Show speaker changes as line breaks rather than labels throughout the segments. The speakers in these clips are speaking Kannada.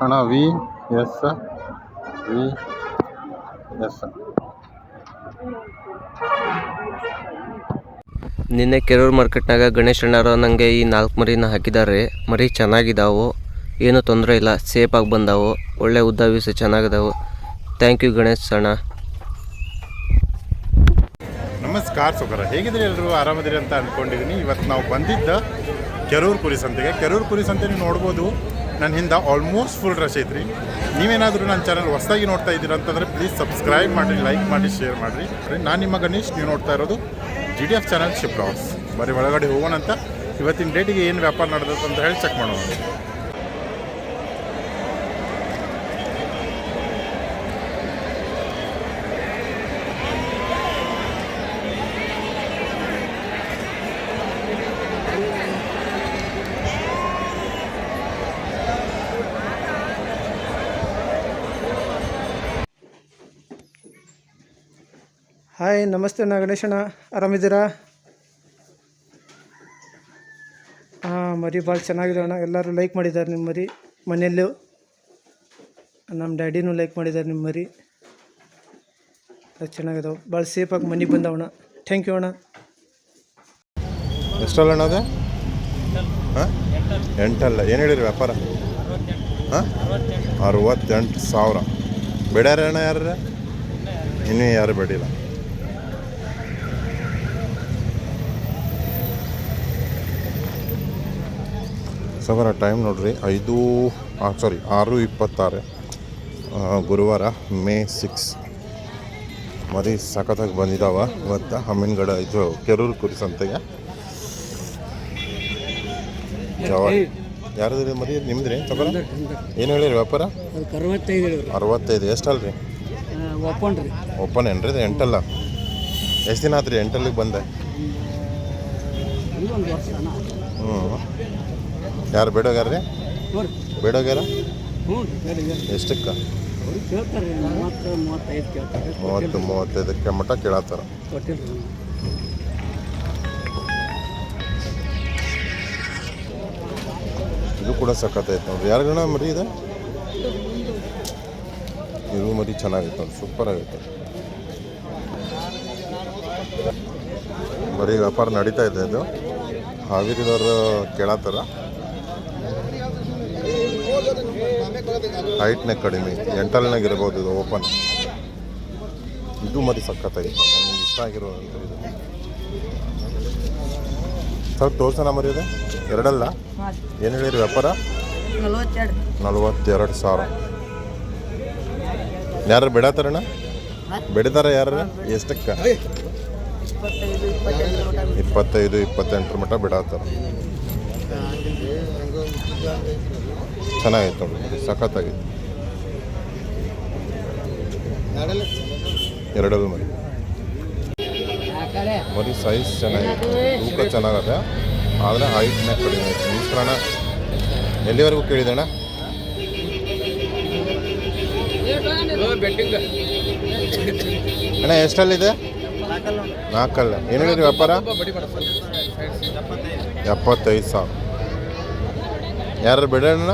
ಅಣ್ಣ ವಿ ಎಸ್ ವಿ ಎಸ್.
ನಿನ್ನೆ ಕೆರೂರು ಮಾರ್ಕೆಟ್ನಾಗ ಗಣೇಶ್ ಅಣ್ಣಾರು ನನಗೆ ಈ 4 ಮರಿನ ಹಾಕಿದ್ದಾರೆ. ಮರಿ ಚೆನ್ನಾಗಿದ್ದಾವೆ, ಏನೂ ತೊಂದರೆ ಇಲ್ಲ, ಸೇಫಾಗಿ ಬಂದಾವು, ಒಳ್ಳೆ ಉದ್ದ ವೀಸು ಚೆನ್ನಾಗಿದ್ದಾವೆ. ಥ್ಯಾಂಕ್ ಯು ಗಣೇಶ್ ಅಣ್ಣ.
ನಮಸ್ಕಾರ ಸೌಕರ, ಹೇಗಿದ್ರಿ ಎಲ್ಲರೂ? ಆರಾಮದಿರಿ ಅಂತ ಅಂದ್ಕೊಂಡಿದ್ದೀನಿ. ಇವತ್ತು ನಾವು ಬಂದಿದ್ದ ಕೆರೂರು ಕುರಿ ಸಂತೆಗೆ. ಕೆರೂರು ಕುರಿ ಸಂತೆ ನೀವು ನೋಡ್ಬೋದು, ನನ್ನ ಹಿಂದೆ ಆಲ್ಮೋಸ್ಟ್ ಫುಲ್ ರಶ್ ಐತ್ರಿ. ನೀವೇನಾದರೂ ನನ್ನ ಚಾನಲ್ ಹೊಸದಾಗಿ ನೋಡ್ತಾ ಇದ್ದೀರ ಅಂತಂದರೆ ಪ್ಲೀಸ್ ಸಬ್ಸ್ಕ್ರೈಬ್ ಮಾಡಿರಿ, ಲೈಕ್ ಮಾಡಿ, ಶೇರ್ ಮಾಡಿರಿ. ನಾನು ನಿಮ್ಮ ಗಣೇಶ್, ನೀವು ನೋಡ್ತಾ ಇರೋದು GDF ಚಾನಲ್ ಶಿಪ್ ಬ್ಲಾಗ್ಸ್. ಬರೀ ಒಳಗಡೆ ಹೋಗೋಣ ಅಂತ. ಇವತ್ತಿನ ಡೇಟಿಗೆ ಏನು ವ್ಯಾಪಾರ ನಡೆದತ್ತು ಅಂತ ಹೇಳಿ ಚೆಕ್ ಮಾಡೋಣ.
ಹಾಯ್, ನಮಸ್ತೆ ಅಣ್ಣ, ಗಣೇಶಣ್ಣ, ಆರಾಮಿದ್ದೀರಾ? ಮರಿ ಭಾಳ ಚೆನ್ನಾಗಿದೆ ಅಣ್ಣ. ಎಲ್ಲರೂ ಲೈಕ್ ಮಾಡಿದ್ದಾರೆ ನಿಮ್ಮ ಮರಿ. ಮನೆಯಲ್ಲೂ ನಮ್ಮ ಡ್ಯಾಡಿನೂ ಲೈಕ್ ಮಾಡಿದ್ದಾರೆ ನಿಮ್ಮ ಮರಿ. ಅದು ಚೆನ್ನಾಗಿದಾವೆ, ಭಾಳ ಸೇಫಾಗಿ ಮನೆಗೆ ಬಂದವಣ್ಣ. ಥ್ಯಾಂಕ್ ಯು ಅಣ್ಣ.
ಎಷ್ಟಲ್ಲ ಅಣ್ಣ ಅದೇ? ಹಾಂ, 8 ಅಲ್ಲ, ಏನು ಹೇಳಿರಿ ವ್ಯಾಪಾರ? ಹಾಂ, 68,000. ಬೇಡ್ಯಾರ ಅಣ್ಣ? ಯಾರ ಇನ್ನೂ ಯಾರು ಬೇಡಿಲ್ಲ. ಸವರ ಟೈಮ್ ನೋಡ್ರಿ, 6:26 ಗುರುವಾರ, ಮೇ 6. ಮರಿ ಸಖತ್ತಾಗಿ ಬಂದಿದ್ದಾವ ಇವತ್ತು ಹಮ್ಮಿನಗಡ ಇದು ಕೆರೂರು ಕುರಿ ಸಂತೆಗೆ. ಯಾರದ್ರಿ ಮರಿ? ನಿಮ್ದ್ರಿ ಸವರ? ಏನು ಹೇಳಿರಿ ವ್ಯಾಪಾರ? 65. ಎಷ್ಟಲ್ರಿ? ಓಪನ್ ಏನ್ರಿ? ಇದು 8 ಅಲ್ಲ. ಎಷ್ಟು ದಿನ ಆತ್ರಿ 8 ಬಂದೆ? ಯಾರು ಬೇಡೋಗ್ಯಾರ್ರಿ? ಬೇಡೋಗ್ಯಾರ? ಎಷ್ಟಕ್ಕೆ? 30-35 ಮಟ್ಟ ಕೇಳತ್ತಾರ. ಇದು ಕೂಡ ಸಖತ್ತೈತೆ ನೋಡ್ರಿ. ಯಾರಿಗಣ ಮರಿ ಇದೆ? ಇದು ಮರಿ ಚೆನ್ನಾಗಿತ್ತು ನೋಡಿ, ಸೂಪರ್ ಆಗೈತೆ. ಮರಿ ವ್ಯಾಪಾರ ನಡೀತಾ ಇದೆ. ಇದು ಹಾವೇರಿದವ್ರು ಕೇಳತ್ತಾರ. ಹೈಟ್ನೇ ಕಡಿಮೆ, 8 ಇರ್ಬೋದು. ಇದು ಓಪನ್. ಇದು ಮರಿ ಸಖತ್ತಾಗಿತ್ತು, ನನಗೆ ಇಷ್ಟ ಆಗಿರೋ ಇದು. ಸ್ವಲ್ಪ ತೋರ್ಸೋಣ ಮರಿ ಇದೆ. 2 ಅಲ್ಲ, ಏನು ಹೇಳಿರಿ ವ್ಯಾಪಾರ? 42,000. ಯಾರು ಬಿಡತ್ತಾರಣ್ಣ? ಬೆಡಿತಾರ ಯಾರು? ಎಷ್ಟಕ್ಕೆ? 25-28 ಮಟ್ಟ ಬಿಡತ್ತಾರ. ಚೆನ್ನಾಗಿತ್ತು ನೋಡಿ, ಸಖತ್ತಾಗಿತ್ತು. 2 ಮರಿ. ಮರಿ ಸೈಜ್ ಚೆನ್ನಾಗಿತ್ತು, ತೂಕ ಚೆನ್ನಾಗದೆ, ಆದರೆ ಹೈಟ್ನೇ ಕಡಿಮೆ ಐತೆ. ನಮಸ್ಕಾರ, ಎಲ್ಲಿವರೆಗೂ ಕೇಳಿದಣ್ಣ? ಅಣ್ಣ ಎಷ್ಟಲ್ಲಿದೆ? 4 ಅಲ್ಲ. ಏನು ಹೇಳಿರಿ ವ್ಯಾಪಾರ? 75,000. ಯಾರು ಬೇಡಣ್ಣ?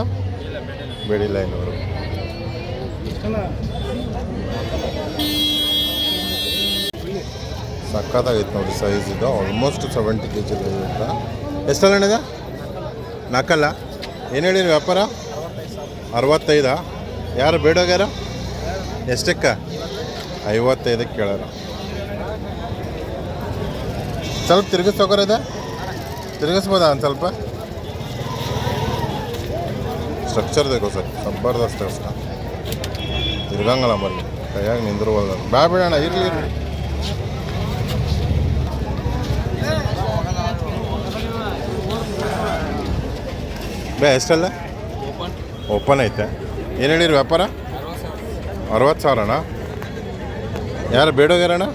ಬೇಡಿಲ್ಲ ಇನ್ನೂರು. ಸಖತ್ತಾಗೈತೆ ನೋಡಿ ಸೈಜ್. ಇದು ಆಲ್ಮೋಸ್ಟ್ 70 kg ಇರುತ್ತೆ. ಎಷ್ಟಲ್ಲ ಅಣ್ಣ? 4 ಅಲ್ಲ. ಏನು ಹೇಳಿರಿ ವ್ಯಾಪಾರ? 65. ಯಾರು ಬೇಡೋಗ್ಯಾರ? ಎಷ್ಟಕ್ಕೆ? 55 ಕೇಳಾರ. ಸ್ವಲ್ಪ ತಿರುಗಿಸೋಕರದ ತಿರುಗಿಸ್ಬೋದಾ? ಒಂದು ಸ್ವಲ್ಪ ಸ್ಟ್ರಕ್ಚರ್ ಬೇಕು ಸರ್, ಜಬರ್ದಸ್ತ್ ಅಷ್ಟ. ತಿರ್ಗಂಗಲ್ಲ ಮರಿ, ಕೈಯಾಗಿ ನಿಂದಿರುವಲ್ಲ. ಬೇಡಣ್ಣ, ಇರಲಿ. ಎಷ್ಟಲ್ಲ? ಓಪನ್ ಐತೆ. ಏನು ಹೇಳಿರಿ ವ್ಯಾಪಾರ? 60,000 ಅಣ್ಣ. ಯಾರು ಬೇಡೋಗ್ಯಾರಣ್ಣ?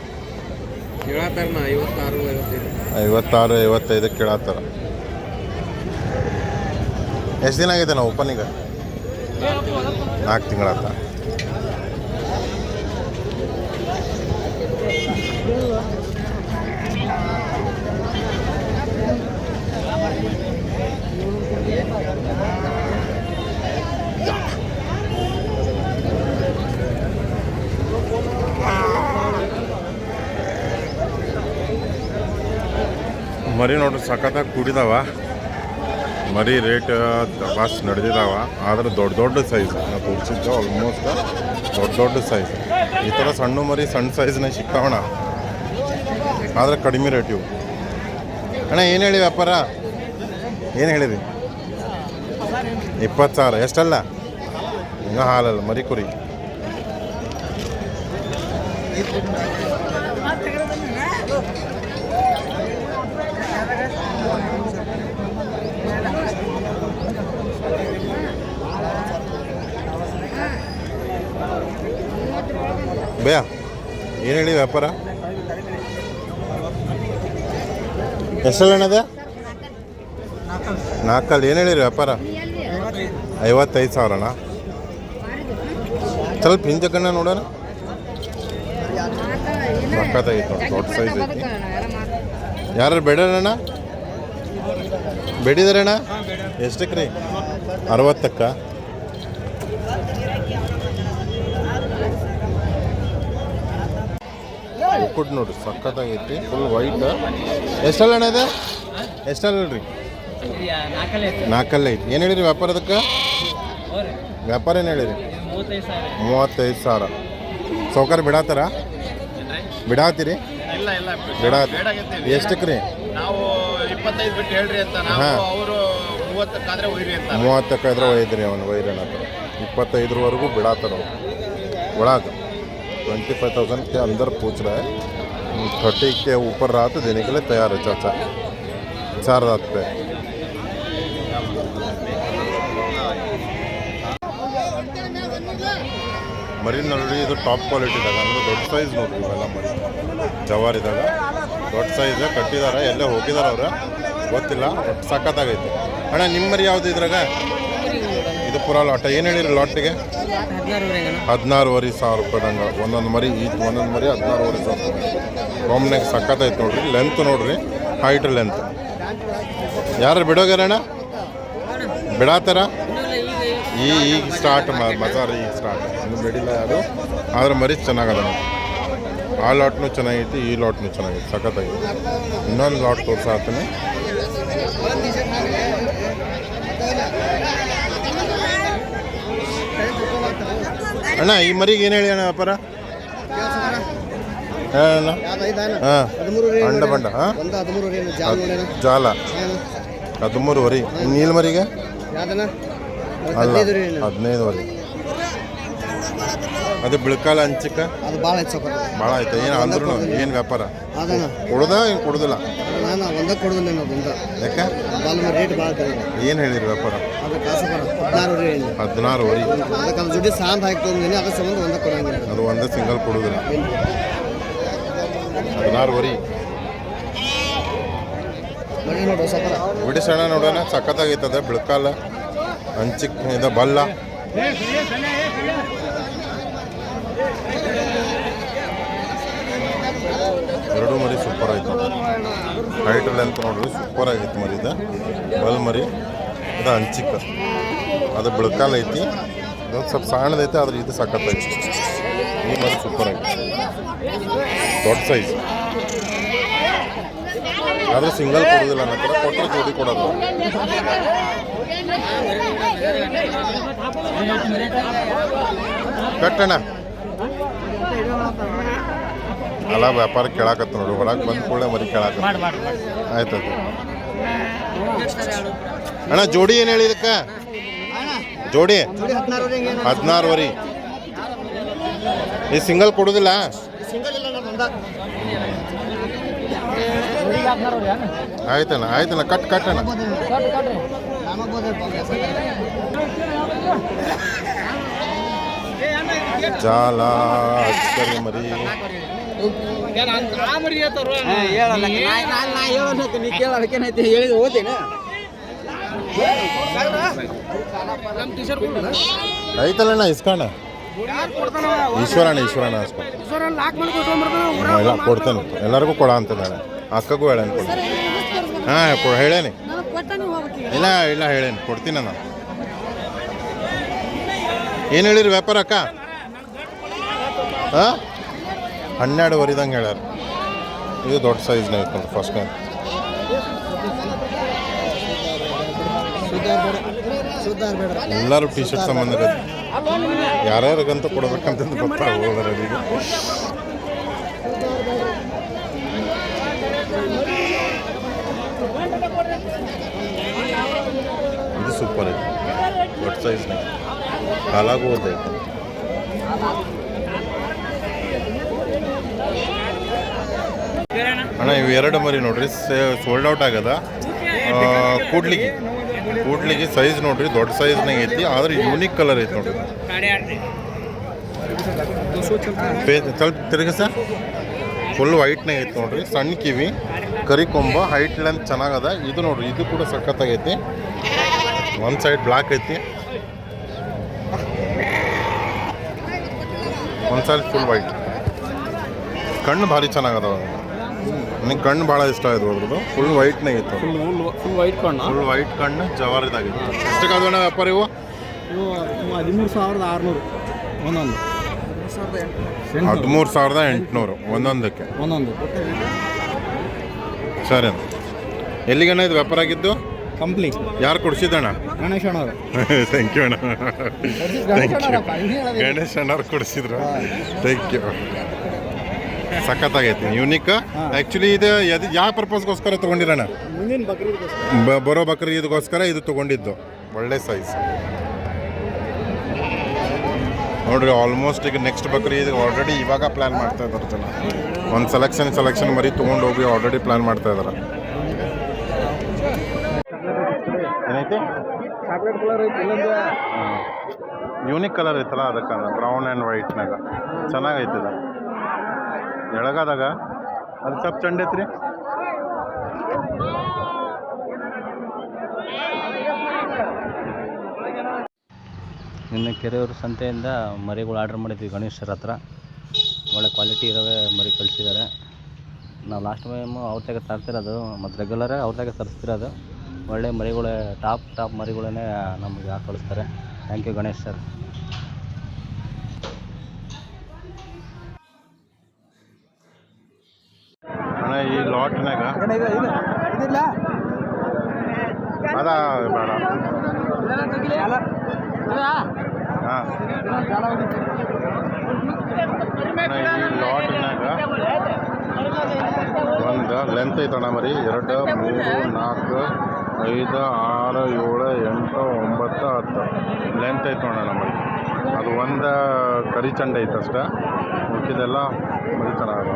56-55 ಕೇಳತ್ತಾರ. ಎಷ್ಟು ದಿನ ಆಗೈತೆ ನಾವು ಓಪನಿಗೆ? 4 ತಿಂಗಳಾತ. ಮರಿ ನೋಡ್ರಿ ಸಖತ್ತಾಗಿ ಕುಡಿದಾವ. ಮರಿ ರೇಟ್ ವಾಸ್ ನಡೆದಿದ್ದಾವ. ಆದರೆ ದೊಡ್ಡ ದೊಡ್ಡ ಸೈಜ್ ನಾವು ತೋರಿಸಿದ್ದು ಆಲ್ಮೋಸ್ಟ್ ದೊಡ್ಡ ಸೈಜ್. ಈ ಥರ ಸಣ್ಣ ಮರಿ ಸಣ್ಣ ಸೈಜ್ನ ಸಿಗ್ತಾವಣ, ಆದರೆ ಕಡಿಮೆ ರೇಟ್ ಇವು. ಅಣ್ಣ ಏನು ಹೇಳಿ ವ್ಯಾಪಾರ, ಏನು ಹೇಳಿರಿ? 20,000. ಎಷ್ಟಲ್ಲ? ಇನ್ನೂ ಹಾಲಲ್ಲ, ಮರಿ ಕುರಿ. ಭಯ ಏನು ಹೇಳಿ ವ್ಯಾಪಾರ? ಎಷ್ಟಲ್ಲಣ್ಣದ? 4 ಏನು ಹೇಳಿರಿ ವ್ಯಾಪಾರ? 55,000 ಸ್ವಲ್ಪ ಹಿಂದಕ್ಕಣ್ಣ ನೋಡೋಣ. ಸಕ್ಕತ್ತಾಗಿತ್ತು ನೋಡಿ, ದೊಡ್ಡ ಸೈಜ್ ಐತಿ. ಯಾರು ಬೇಡಣ್ಣ? ಬೇಡಿದಾರಣ್ಣ? ಎಷ್ಟಕ್ಕೆ ರೀ? 60ಕ್ಕ? ಉಕ್ಕುಡ್ ನೋಡ್ರಿ ಸಕ್ಕತ್ತಾಗೈತಿ, ಫುಲ್ ವೈಟ್. ಎಷ್ಟಲ್ಲ ಇದೆ? ಎಷ್ಟಲ್ಲ ರೀ? 4 ಐತಿ. ಏನು ಹೇಳಿರಿ ವ್ಯಾಪಾರ ಅದಕ್ಕೆ? ವ್ಯಾಪಾರ ಏನು ಹೇಳಿರಿ? 35,000. ಸೌಕರ್ಯ ಬಿಡಾತಾರ? ಬಿಡಾತೀರಿ? ಎಷ್ಟಕ್ಕೆ ರೀ?
ನಾವು 25 ಬಿಟ್ಟು ಹೇಳ್ರಿ ಅಂತ ನಾವು, ಅವರು 30
ಒಯ್ದ್ರಿ ಅವನು ವೈರಣ್ಣ ಹತ್ರ. 25ವರೆಗೂ ಬಿಡಾತಾರ ಅವ್ರು ಒಳಗೆ. 25,000 के अंदर पूछ रहा है. 30 के ऊपर रहा तो देने के लिए तैयार है चाचा. 4 रात पे. ಮರಿ ನೋಡಿ, ಇದು ಟಾಪ್ ಕ್ವಾಲಿಟಿ ಇದ್ದಾಗ ಅಂದರೆ ದೊಡ್ಡ ಸೈಜ್ ನೋಡ್ರಿ. ಇವೆಲ್ಲ ಮರಿ ಜವಾರಿದಾಗ ದೊಡ್ಡ ಸೈಜ್ ಕಟ್ಟಿದ್ದಾರೆ. ಎಲ್ಲೇ ಹೋಗಿದ್ದಾರೆ ಅವ್ರು ಗೊತ್ತಿಲ್ಲ, ಒಟ್ಟು ಸಖತ್ತಾಗೈತೆ. ಅಣ್ಣ ನಿಮ್ಮ ಮರಿ ಯಾವುದು ಇದ್ರಾಗ? ಇದು ಪುರಾ ಲಾಟ. ಏನು ಹೇಳಿರಿ ಲಾಟಿಗೆ? 16,500 ರೂಪಾಯಿದಂಗೆ ಒಂದೊಂದು ಮರಿ. ಒಂದೊಂದು ಮರಿ 16,500. ಒಮ್ಮನೆಗೆ ಸಖತ್ತೈತೆ ನೋಡ್ರಿ. ಲೆಂತ್ ನೋಡ್ರಿ, ಹೈಟ್ ಲೆಂತ್. ಯಾರು ಬಿಡೋಗ್ಯಾರಣ್ಣ? ಬಿಡಾತಾರ? ಈಗ ಸ್ಟಾರ್ಟ್ ಮಜಾರ, ಈಗ ಸ್ಟಾರ್ಟ್. ಇನ್ನು ಬಿಡಿಲ್ಲ ಯಾರು, ಆದ್ರೆ ಮರಿ ಚೆನ್ನಾಗದ ನೋಡಿ. ಆ ಲಾಟ್ನು ಚೆನ್ನಾಗೈತಿ, ಈ ಲಾಟ್ನು ಚೆನ್ನಾಗೈತಿ, ಸಖತ್ತಾಗೈತಿ. ಇನ್ನೊಂದು ಲಾಟ್ ತೋರ್ಸಾತೀನಿ. ಅಣ್ಣ ಈ ಮರಿಗೆ ಏನು ಹೇಳಿ ಅಣ್ಣ ವ್ಯಾಪಾರ? ಹೇಳಣ್ಣ. ಹಾಂ, ಅಂಡ ಬಂಡ. ಹಾಂ, ಜಾಲ 13 ನೀಲ್ ಮರಿಗೆ ಅಲ್ಲ 15. ಅದು ಬಿಳ್ಕಾಲ ಹಂಚಿಕ
ಅದು ಭಾಳ ಹೆಚ್ಚು
ಭಾಳ ಆಯ್ತು. ಏನು ಅಂದ್ರೂ ಏನು ವ್ಯಾಪಾರ? ಕೊಡೋದ ಏನು ಕೊಡೋದಿಲ್ಲ?
ನಾನು ಒಂದೇ ಕೊಡೋದಿಲ್ಲ ಅನ್ನೋದು.
ಯಾಕೆ?
ರೇಟ್ ಭಾಳ
ಏನು ಹೇಳಿರಿ ವ್ಯಾಪಾರ?
ಅದು ಕಾಸು 16 ಅದಕ್ಕೆ ಅದು ಜೊತೆ ಸಾಂತ್ ಹಾಕಿ ತೊಗೊಂಡಿನಿ. ಅದ್ರ ಸಂಬಂಧ ಒಂದೇ ಕೊಡಂಗಿಲ್ಲ.
ಅದು ಒಂದೇ ಸಿಂಗಲ್ ಕೊಡೋದಿಲ್ಲ. 16
ನೋಡು ಸಕರ
ಬಿಡಿಸೋಣ ನೋಡೋಣ. ಸಖತ್ತಾಗೈತದ ಬಿಳ್ಕಾಲ ಹಂಚಿಕ್ ಇದು ಬಲ್ಲ. ಎರಡು ಮರಿ ಸೂಪರ್ ಆಯ್ತು. ಹೈಟ್ ಲೆಂತ್ ನೋಡ್ರಿ ಸೂಪರ್ ಆಗೈತೆ ಮರಿ. ಇದು ಬಲ್ ಮರಿ, ಇದು ಹಂಚಿಕ್, ಅದು ಬಿಳ್ಕಾಲ ಐತಿ. ಇದು ಸ್ವಲ್ಪ ಸಣ್ಣದೈತೆ, ಆದ್ರೆ ಇದು ಸಖತ್ತೈತಿ. ಈ ಮರಿ ಸೂಪರ್ ಆಗೈತಿ, ದೊಡ್ಡ ಸೈಜ್. ಆದರೆ ಸಿಂಗಲ್ ಕೊಡೋದಿಲ್ಲ, ನನ್ನ ಹತ್ರ ಕೊಟ್ಟರೆ ಜೋಡಿ ಕೊಡೋದು. ಕಟ್ಟಣ ಅಲ್ಲ, ವ್ಯಾಪಾರ ಕೇಳಾಕತ್ತ ನೋಡಿ. ಒಳಗೆ ಬಂದ ಕೂಡಲೇ ಮರಿ ಕೇಳಾಕ ಆಯ್ತದ. ಅಣ್ಣ ಜೋಡಿ ಏನು ಹೇಳಿ ಇದಕ್ಕೆ? ಜೋಡಿ 16 ಈ ಸಿಂಗಲ್ ಕೊಡೋದಿಲ್ಲ? ಆಯ್ತಣ್ಣ ಆಯ್ತಣ್ಣ, ಕಟ್ಟಣ. ಜಾಲ ಹಚ್ಕರಿ ಮರಿ. ಐತಲ್ಲಣ್ಣ ಇಸ್ಕಣ್ಣ. ಈಶ್ವರಣ್ಣ ಇಲ್ಲ ಕೊಡ್ತೇನೆ, ಎಲ್ಲರಿಗೂ ಕೊಡ ಅಂತ ನಾಳೆ. ಅಕ್ಕಗೂ ಹೇಳೇನು ಕೊಡ್ತೀನಿ. ಹಾಂ ಹೇಳೇನಿ. ಇಲ್ಲ ಹೇಳೇನಿ, ಕೊಡ್ತೀನಿ ನಾನು. ಏನು ಹೇಳಿರಿ ವ್ಯಾಪಾರ ಅಕ್ಕ? ಹಾಂ 12 ಹೇಳ್ಯಾರ. ಇದು ದೊಡ್ಡ ಸೈಜ್ನ ಐತೆ ನೋಡಿ ಫಸ್ಟ್ ಟೈಮ್. ಎಲ್ಲರೂ ಟಿ ಶರ್ಟ್ ಸಂಬಂಧ ಯಾರ್ಯಾರಿಗಂತ ಕೊಡ್ಬೇಕಂತಂದು ಗೊತ್ತಾಗೋದ್ರ ಈಗ ಇದು ಸೂಪರ್ ಐತೆ ದೊಡ್ಡ ಸೈಜ್ನಾಗ ಕಾಲಾಗೂ ಓದೈತೆ ಅಣ್ಣ ಇವು ಎರಡು ಮರಿ ನೋಡ್ರಿ ಸೋಲ್ಡ್ ಔಟ್ ಆಗದ ಕೂಡ್ಲಿಗೆ ಸೈಜ್ ನೋಡ್ರಿ ದೊಡ್ಡ ಸೈಜ್ನಾಗ ಐತಿ ಆದ್ರೆ ಯೂನಿಕ್ ಕಲರ್ ಐತಿ ನೋಡ್ರಿ ಸ್ವಲ್ಪ ತಿರುಗಿಸ ಫುಲ್ ವೈಟ್ನಾಗ ಐತಿ ನೋಡ್ರಿ ಸಣ್ಣ ಕಿವಿ ಕರಿ ಕೊಂಬ ಹೈಟ್ ಲೆಂತ್ ಚೆನ್ನಾಗದ ಇದು ನೋಡ್ರಿ ಇದು ಕೂಡ ಸಖತ್ತಾಗೈತಿ ಒಂದು ಸೈಡ್ ಬ್ಲ್ಯಾಕ್ ಐತಿ ಒಂದು ಸೈಡ್ ಫುಲ್ ವೈಟ್ ಕಣ್ಣು ಭಾರಿ ಚೆನ್ನಾಗದ ನನಗೆ ಕಣ್ಣು ಭಾಳ ಇಷ್ಟ ಆಯ್ತು ಅದ್ರದ್ದು ಫುಲ್ ವೈಟ್ನಾಗ ಇತ್ತು
ಫುಲ್ ವೈಟ್
ಕಣ್ಣು ಜವಾರಿದಾಗಿತ್ತು ಎಷ್ಟಕ್ಕಾದಣ್ಣ ವ್ಯಾಪಾರ ಇವು
13,600 ಒಂದೊಂದು
13,800 ಒಂದೊಂದಕ್ಕೆ ಸರಿ ಅಣ್ಣ ಎಲ್ಲಿಗಣ್ಣ ಇದು ವ್ಯಾಪಾರ ಆಗಿದ್ದು
ಕಂಪ್ನಿ
ಯಾರು ಕೊಡಿಸಿದ್ದಣ್ಣ
ಗಣೇಶ್ ಅಣ್ಣವ್ರು
ಥ್ಯಾಂಕ್ ಯು ಅಣ್ಣ ಗಣೇಶ್ ಅಣ್ಣವ್ರು ಕೊಡಿಸಿದ್ರು ಥ್ಯಾಂಕ್ ಯು ಸಖತ್ತಾಗೈತಿ ಯೂನಿಕ್ ಆ್ಯಕ್ಚುಲಿ ಇದು ಯಾವ ಪರ್ಪಸ್ಗೋಸ್ಕರ ತೊಗೊಂಡಿರೋಣ
ಮುಂದಿನ ಬಕ್ರೀದ್ಗೋಸ್ಕರ
ಬರೋ ಬಕ್ರೀದ್ಗೋಸ್ಕರ ಇದು ತೊಗೊಂಡಿದ್ದು ಒಳ್ಳೆ ಸೈಜ್ ನೋಡ್ರಿ ಆಲ್ಮೋಸ್ಟ್ ಈಗ ನೆಕ್ಸ್ಟ್ ಬಕ್ರೀದ್ ಆಲ್ರೆಡಿ ಇವಾಗ ಪ್ಲ್ಯಾನ್ ಮಾಡ್ತಾ ಇದ್ದಾರೆ ಜನ ಒಂದು ಸೆಲೆಕ್ಷನ್ ಮರಿ ತೊಗೊಂಡು ಹೋಗಿ ಆಲ್ರೆಡಿ ಪ್ಲ್ಯಾನ್ ಮಾಡ್ತಾ ಇದ್ದಾರೆ ಏನೈತಿ
ಚಾಕ್ಲೇಟ್ ಕಲರ್ ಐತಿ ಇಲ್ಲೊಂದು
ಯೂನಿಕ್ ಕಲರ್ ಐತಲ್ಲ ಅದಕ್ಕೆ ಬ್ರೌನ್ ಆ್ಯಂಡ್ ವೈಟ್ನಾಗ ಚೆನ್ನಾಗೈತಿ ಇದು ಎಳಗದಾಗ ಅದು ಸ್ವಲ್ಪ ಚಂಡ ಐತ್ರಿ
ನಿನ್ನೆ ಕೆರೆಯೂರು ಸಂತೆಯಿಂದ ಮರಿಗಳು ಆರ್ಡ್ರ್ ಮಾಡಿದ್ವಿ ಗಣೇಶರ ಹತ್ರ ಒಳ್ಳೆ ಕ್ವಾಲಿಟಿ ಇರೋವೆ ಮರಿ ಕಳಿಸಿದ್ದಾರೆ ನಾವು ಲಾಸ್ಟ್ ಟೈಮು ಅವ್ರತಾಗೆ ತರ್ತಿರೋದು ಮತ್ತು ರೆಗ್ಯುಲರಾಗಿ ಅವ್ರತಾಗೆ ತರಿಸ್ತಿರೋದು ಒಳ್ಳೆ ಮರಿಗಳೇ ಟಾಪ್ ಮರಿಗಳನ್ನೇ ನಮಗೆ ಕಳಿಸ್ತಾರೆ ಥ್ಯಾಂಕ್ ಯು ಗಣೇಶ್ ಸರ್.
ಅಣ್ಣ ಈ ಲಾಟ್ನಾಗ ಅದ ಬೇಡ ಹಾಂ ಈ ಲಾಟ್ನಾಗ ಒಂದು ಲೆಂತ್ ಐತಣ್ಣ ಮರಿ 2 3 4 5 6 7 8 9 10 ಲೆಂತ್ ಐತಣ್ಣ ಮರಿ ಅದು ಒಂದು ಕರಿ ಚಂಡ ಐತೆ ಅಷ್ಟೇ ಉಳಿದೆಲ್ಲ ಮರಿ ಚೆನ್ನಾಗದ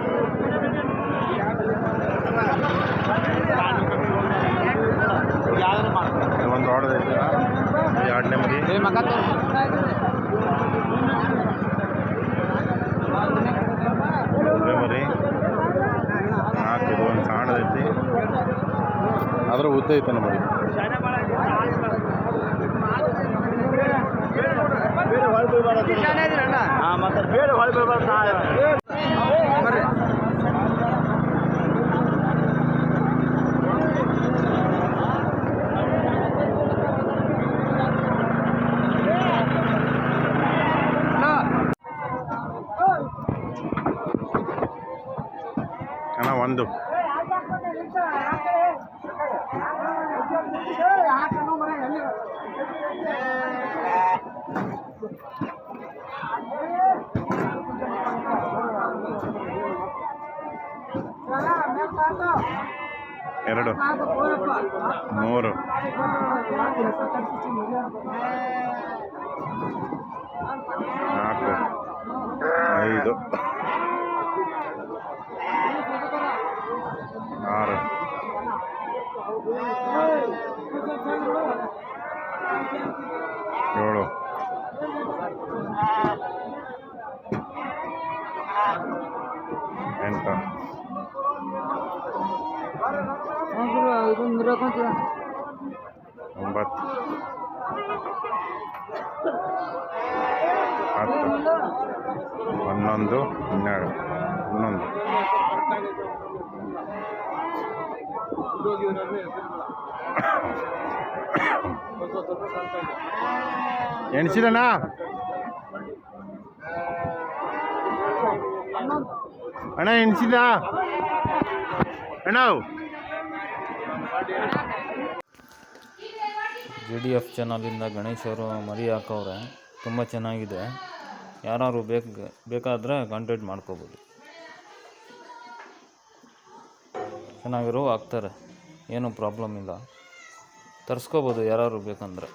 ಒಂದು ಆರ್ಡರ್ ಐತೆ ಎರಡನೇ ಮರಿ ಮರಿ 4 ಇದು ಒಂದು ಸಣ್ಣದೈತಿ ಅದ್ರ ಉದ್ದ ಐತೆ ನಮ್ಮ ಮರಿ ಅಣ್ಣ ಒಂದು ಎರಡು 3 4 5 6 7 8 9 10 11 12 ಎಣಿಸಿದಣ್ಣ ಅಣ್ಣ ಎಣಿಸಿದ ಅಣ್ಣ
GDF ಚಾನಲಿಂದ ಗಣೇಶ್ ಅವರು ಮರಿ ಹಾಕವ್ರೆ. ತುಂಬ ಚೆನ್ನಾಗಿದೆ. ಯಾರು ಬೇಕಾದರೆ ಕಾಂಟ್ಯಾಕ್ಟ್ ಮಾಡ್ಕೋಬೋದು. ಚೆನ್ನಾಗಿರೋ ಹಾಕ್ತಾರೆ, ಏನೂ ಪ್ರಾಬ್ಲಮ್ ಇಲ್ಲ. ತರಿಸ್ಕೋಬೋದು ಯಾರು ಬೇಕಂದರೆ.